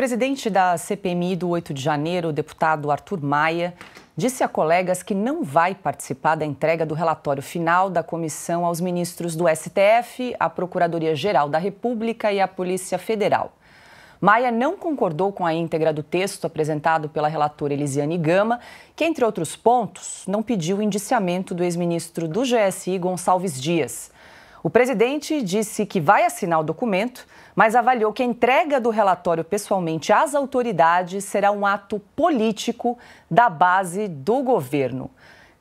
presidente da CPMI do 8 de janeiro, o deputado Arthur Maia, disse a colegas que não vai participar da entrega do relatório final da comissão aos ministros do STF, à Procuradoria-Geral da República e à Polícia Federal. Maia não concordou com a íntegra do texto apresentado pela relatora Elisiane Gama, que, entre outros pontos, não pediu o indiciamento do ex-ministro do GSI, Gonçalves Dias. O presidente disse que vai assinar o documento, mas avaliou que a entrega do relatório pessoalmente às autoridades será um ato político da base do governo.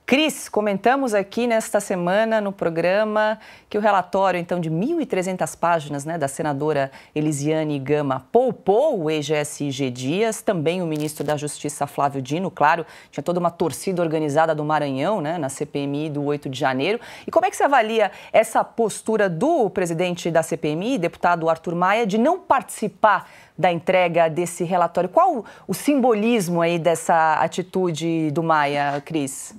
Cris, comentamos aqui nesta semana no programa que o relatório, então, de 1.300 páginas, da senadora Elisiane Gama poupou o ex-GSI G. Dias, também o ministro da Justiça Flávio Dino, claro, tinha toda uma torcida organizada do Maranhão, na CPMI do 8 de janeiro. E como é que você avalia essa postura do presidente da CPMI, deputado Arthur Maia, de não participar da entrega desse relatório? Qual o simbolismo aí dessa atitude do Maia, Cris?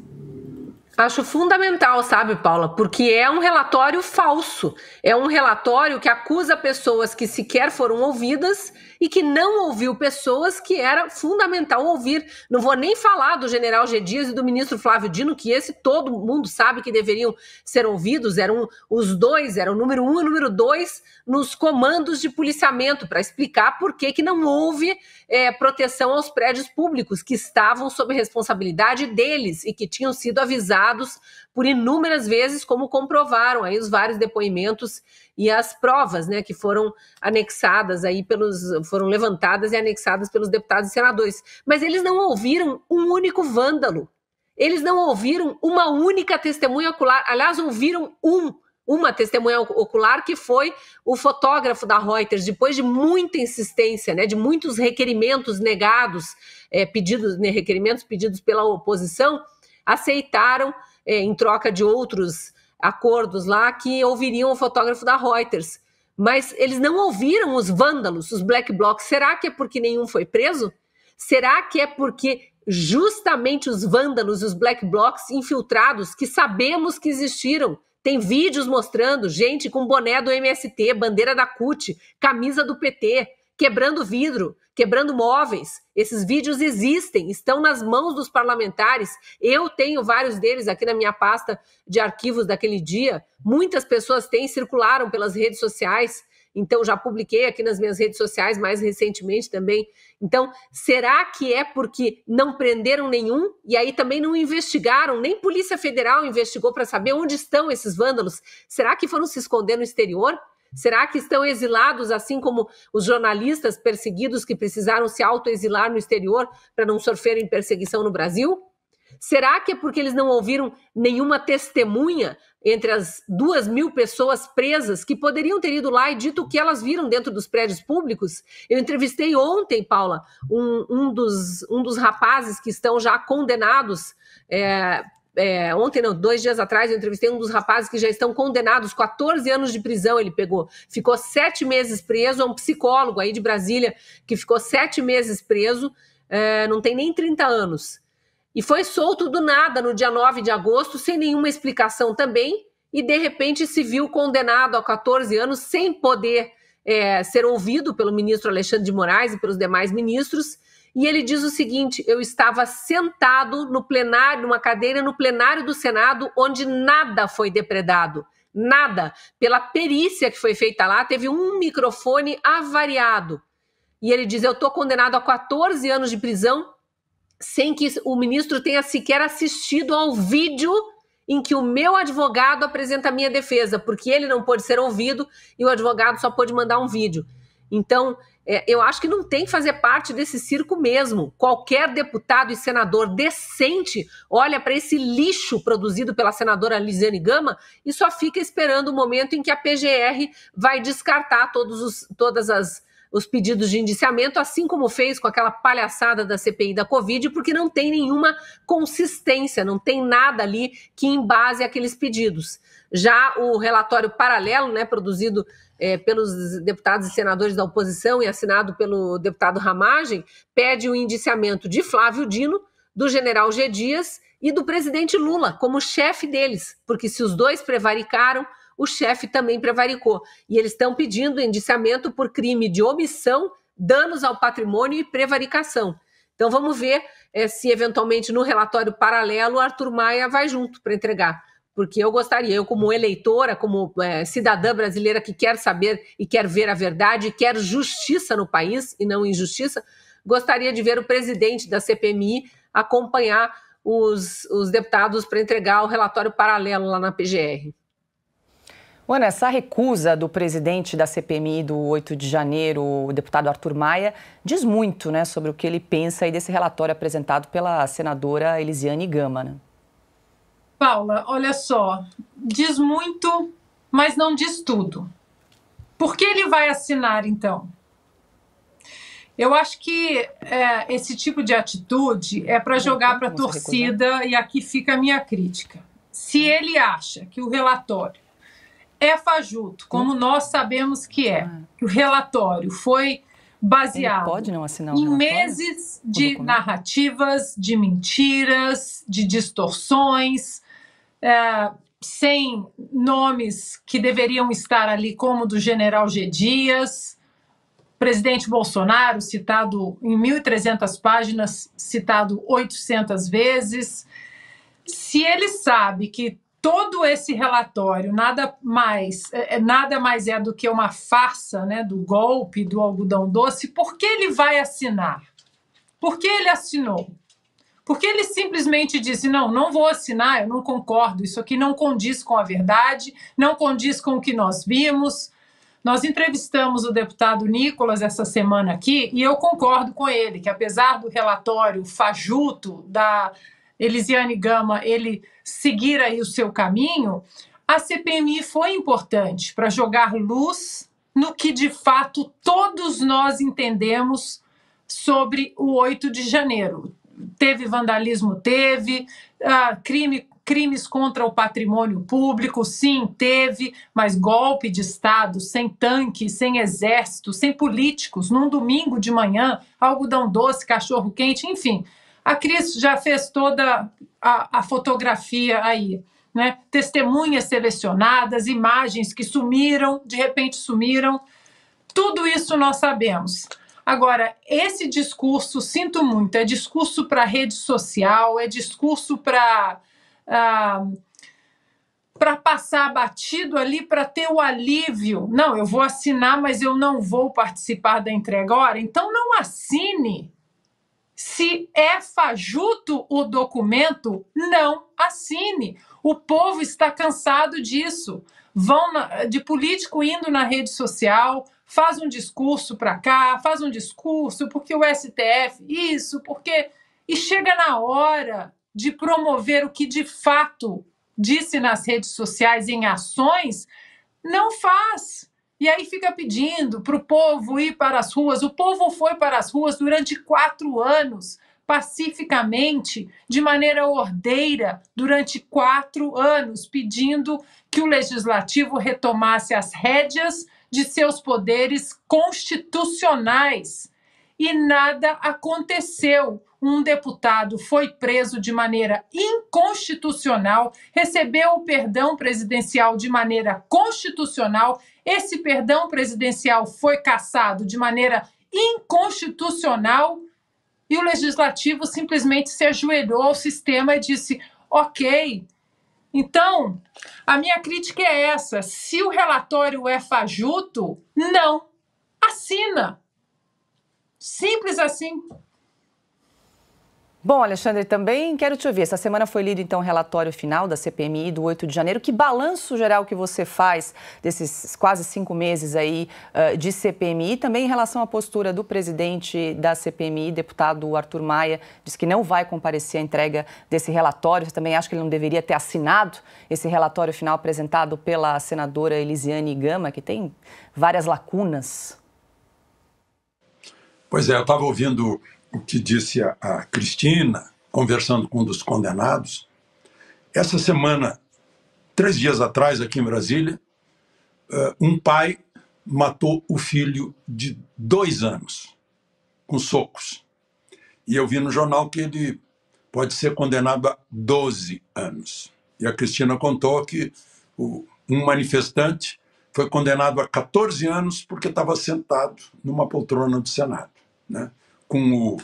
Acho fundamental, sabe, Paula? Porque é um relatório falso. É um relatório que acusa pessoas que sequer foram ouvidas e que não ouviu pessoas que era fundamental ouvir. Não vou nem falar do general G. Dias e do ministro Flávio Dino, que esse todo mundo sabe que deveriam ser ouvidos. Eram os dois, era o número 1 e o número 2 nos comandos de policiamento, para explicar por que não houve proteção aos prédios públicos que estavam sob responsabilidade deles e que tinham sido avisados por inúmeras vezes, como comprovaram aí os vários depoimentos e as provas, que foram anexadas aí foram levantadas e anexadas pelos deputados e senadores. Mas eles não ouviram um único vândalo. Eles não ouviram uma única testemunha ocular. Aliás, ouviram uma testemunha ocular, que foi o fotógrafo da Reuters, depois de muita insistência, de muitos requerimentos negados, requerimentos pedidos pela oposição, aceitaram, em troca de outros acordos lá, que ouviriam o fotógrafo da Reuters. Mas eles não ouviram os vândalos, os black blocs. Será que é porque nenhum foi preso? Será que é porque justamente os vândalos, os black blocs infiltrados, que sabemos que existiram, tem vídeos mostrando gente com boné do MST, bandeira da CUT, camisa do PT, quebrando vidro, quebrando móveis. Esses vídeos existem, estão nas mãos dos parlamentares. Eu tenho vários deles aqui na minha pasta de arquivos daquele dia. Muitas pessoas têm, circularam pelas redes sociais. Então, já publiquei aqui nas minhas redes sociais mais recentemente também. Então, será que é porque não prenderam nenhum? E aí também não investigaram, nem Polícia Federal investigou para saber onde estão esses vândalos? Será que foram se esconder no exterior? Será que estão exilados, assim como os jornalistas perseguidos que precisaram se autoexilar no exterior para não sofrerem perseguição no Brasil? Será que é porque eles não ouviram nenhuma testemunha entre as 2.000 pessoas presas que poderiam ter ido lá e dito o que elas viram dentro dos prédios públicos? Eu entrevistei ontem, Paula, um dos rapazes que estão já condenados. Ontem, não, 2 dias atrás, eu entrevistei um dos rapazes que já estão condenados, 14 anos de prisão ele pegou. Ficou 7 meses preso, é um psicólogo aí de Brasília que ficou 7 meses preso, não tem nem 30 anos. E foi solto do nada no dia 9 de agosto, sem nenhuma explicação também, e de repente se viu condenado a 14 anos sem poder ser ouvido pelo ministro Alexandre de Moraes e pelos demais ministros. E ele diz o seguinte: eu estava sentado no plenário, numa cadeira no plenário do Senado, onde nada foi depredado. Nada. Pela perícia que foi feita lá, teve um microfone avariado. E ele diz: eu estou condenado a 14 anos de prisão, sem que o ministro tenha sequer assistido ao vídeo em que o meu advogado apresenta a minha defesa, porque ele não pôde ser ouvido e o advogado só pôde mandar um vídeo. Então, eu acho que não tem que fazer parte desse circo mesmo. Qualquer deputado e senador decente olha para esse lixo produzido pela senadora Elisiane Gama e só fica esperando o momento em que a PGR vai descartar todos os pedidos de indiciamento, assim como fez com aquela palhaçada da CPI da Covid, porque não tem nenhuma consistência, não tem nada ali que embase aqueles pedidos. Já o relatório paralelo, produzido pelos deputados e senadores da oposição e assinado pelo deputado Ramagem, pede o indiciamento de Flávio Dino, do general G. Dias e do presidente Lula, como chefe deles, porque se os dois prevaricaram, o chefe também prevaricou. E eles estão pedindo indiciamento por crime de omissão danos ao patrimônio e prevaricação. Então vamos ver se eventualmente no relatório paralelo o Arthur Maia vai junto para entregar. Porque eu gostaria, eu como eleitora, como cidadã brasileira que quer saber e quer ver a verdade, quer justiça no país e não injustiça, gostaria de ver o presidente da CPMI acompanhar os deputados para entregar o relatório paralelo lá na PGR. Ana, essa recusa do presidente da CPMI do 8 de janeiro, o deputado Arthur Maia, diz muito, né, sobre o que ele pensa aí desse relatório apresentado pela senadora Elisiane Gama, né? Paula, olha só, diz muito, mas não diz tudo. Por que ele vai assinar, então? Eu acho que esse tipo de atitude é para jogar para a torcida, e aqui fica a minha crítica. Se ele acha que o relatório é fajuto, como nós sabemos que que o relatório foi baseado em meses de narrativas, de mentiras, de distorções, sem nomes que deveriam estar ali, como do general G. Dias, presidente Bolsonaro, citado em 1.300 páginas, citado 800 vezes. Se ele sabe que todo esse relatório nada mais é do que uma farsa, né, do golpe, do algodão doce, por que ele vai assinar? Por que ele assinou? Porque ele simplesmente disse, não vou assinar, eu não concordo, isso aqui não condiz com a verdade, não condiz com o que nós vimos. Nós entrevistamos o deputado Nicolas essa semana aqui e eu concordo com ele, que apesar do relatório fajuto da Elisiane Gama, ele seguir aí o seu caminho, a CPMI foi importante para jogar luz no que de fato todos nós entendemos sobre o 8 de janeiro. Teve vandalismo? Teve. Crimes contra o patrimônio público? Sim, teve. Mas golpe de Estado, sem tanque, sem exército, sem políticos, num domingo de manhã, algodão doce, cachorro-quente, enfim. A Cris já fez toda a fotografia aí, né? Testemunhas selecionadas, imagens que sumiram, de repente sumiram. Tudo isso nós sabemos. Agora, esse discurso, sinto muito, é discurso para rede social, é discurso para passar batido ali, para ter o alívio. Não, eu vou assinar, mas eu não vou participar da entrega. Ora, então não assine. Se é fajuto o documento, não assine. O povo está cansado disso. De político indo na rede social, faz um discurso para cá, faz um discurso porque o STF, isso, porque... E chega na hora de promover o que de fato disse nas redes sociais em ações, não faz. E aí fica pedindo para o povo ir para as ruas. O povo foi para as ruas durante 4 anos, pacificamente, de maneira ordeira, durante 4 anos, pedindo que o Legislativo retomasse as rédeas de seus poderes constitucionais. E nada aconteceu. Um deputado foi preso de maneira inconstitucional, recebeu o perdão presidencial de maneira constitucional. Esse perdão presidencial foi cassado de maneira inconstitucional e o Legislativo simplesmente se ajoelhou ao sistema e disse, ok. Então, a minha crítica é essa. Se o relatório é fajuto, não assina. Simples assim. Bom, Alexandre, também quero te ouvir. Essa semana foi lido, então, o relatório final da CPMI do 8 de janeiro. Que balanço geral que você faz desses quase 5 meses aí de CPMI? Também em relação à postura do presidente da CPMI, deputado Arthur Maia, diz que não vai comparecer à entrega desse relatório. Você também acha que ele não deveria ter assinado esse relatório final apresentado pela senadora Elisiane Gama, que tem várias lacunas? Pois é, eu estava ouvindo o que disse a Cristina, conversando com um dos condenados. Essa semana, 3 dias atrás, aqui em Brasília, um pai matou o filho de 2 anos, com socos. E eu vi no jornal que ele pode ser condenado a 12 anos. E a Cristina contou que um manifestante foi condenado a 14 anos porque estava sentado numa poltrona do Senado, né? com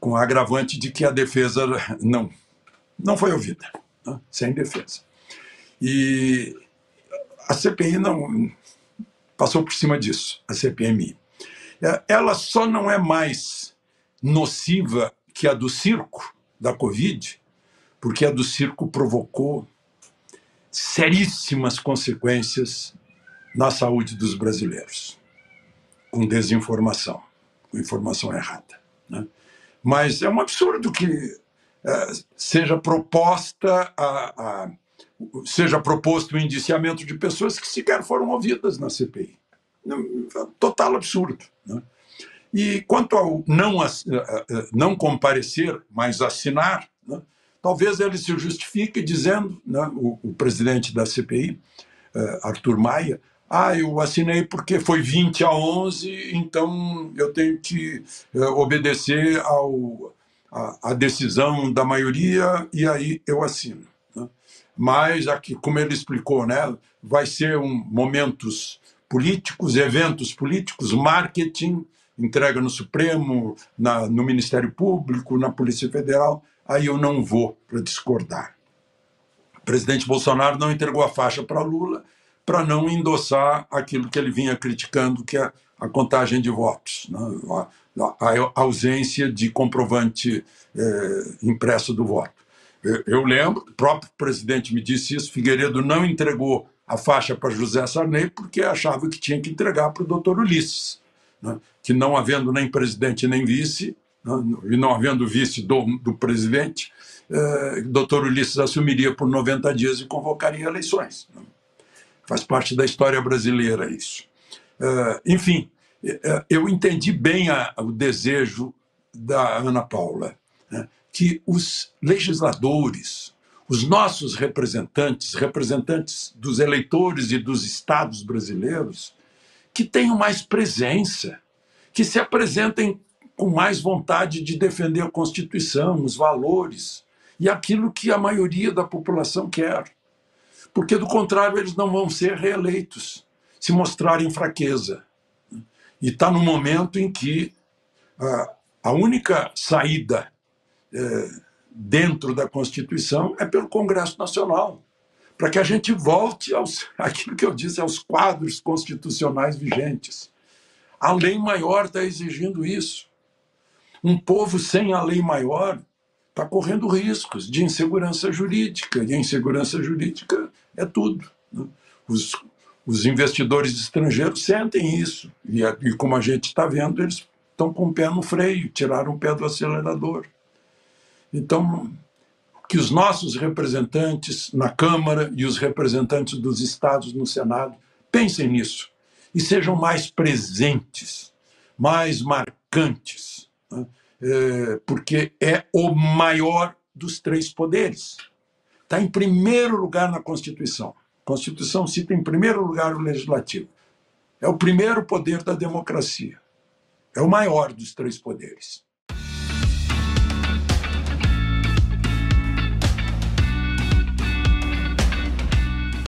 o agravante de que a defesa não foi ouvida, né? Sem defesa. E a CPI não passou por cima disso, a CPMI. Ela só não é mais nociva que a do circo, da Covid, porque a do circo provocou seríssimas consequências na saúde dos brasileiros, com desinformação, com informação errada, né? Mas é um absurdo que seja proposto o indiciamento de pessoas que sequer foram ouvidas na CPI. Total absurdo, né? E quanto ao não comparecer, mas assinar, né, talvez ele se justifique dizendo, né, o presidente da CPI, Arthur Maia, eu assinei porque foi 20-11, então eu tenho que obedecer à decisão da maioria e aí eu assino, né? Mas aqui, como ele explicou, né, vai ser momentos políticos, eventos políticos, marketing, entrega no Supremo, no Ministério Público, na Polícia Federal, aí eu não vou para discordar. O presidente Bolsonaro não entregou a faixa para Lula para não endossar aquilo que ele vinha criticando, que é a contagem de votos, né? A ausência de comprovante impresso do voto. Eu lembro, o próprio presidente me disse isso, Figueiredo não entregou a faixa para José Sarney porque achava que tinha que entregar para o doutor Ulisses, né? Que não havendo nem presidente nem vice, né? E não havendo vice do presidente, o doutor Ulisses assumiria por 90 dias e convocaria eleições, né? Faz parte da história brasileira isso. Enfim, eu entendi bem o desejo da Ana Paula, né? Que os legisladores, os nossos representantes dos eleitores e dos estados brasileiros, que tenham mais presença, que se apresentem com mais vontade de defender a Constituição, os valores e aquilo que a maioria da população quer. Porque, do contrário, eles não vão ser reeleitos se mostrarem fraqueza. E está no momento em que a única saída dentro da Constituição é pelo Congresso Nacional, para que a gente volte àquilo que eu disse, aos quadros constitucionais vigentes. A lei maior está exigindo isso. Um povo sem a lei maior está correndo riscos de insegurança jurídica, e a insegurança jurídica é tudo, né? Os investidores estrangeiros sentem isso, e como a gente está vendo, eles estão com o pé no freio, tiraram o pé do acelerador. Então, que os nossos representantes na Câmara e os representantes dos estados no Senado pensem nisso e sejam mais presentes, mais marcantes, né? Porque é o maior dos três poderes. Está em primeiro lugar na Constituição. A Constituição cita em primeiro lugar o Legislativo. É o primeiro poder da democracia. É o maior dos três poderes.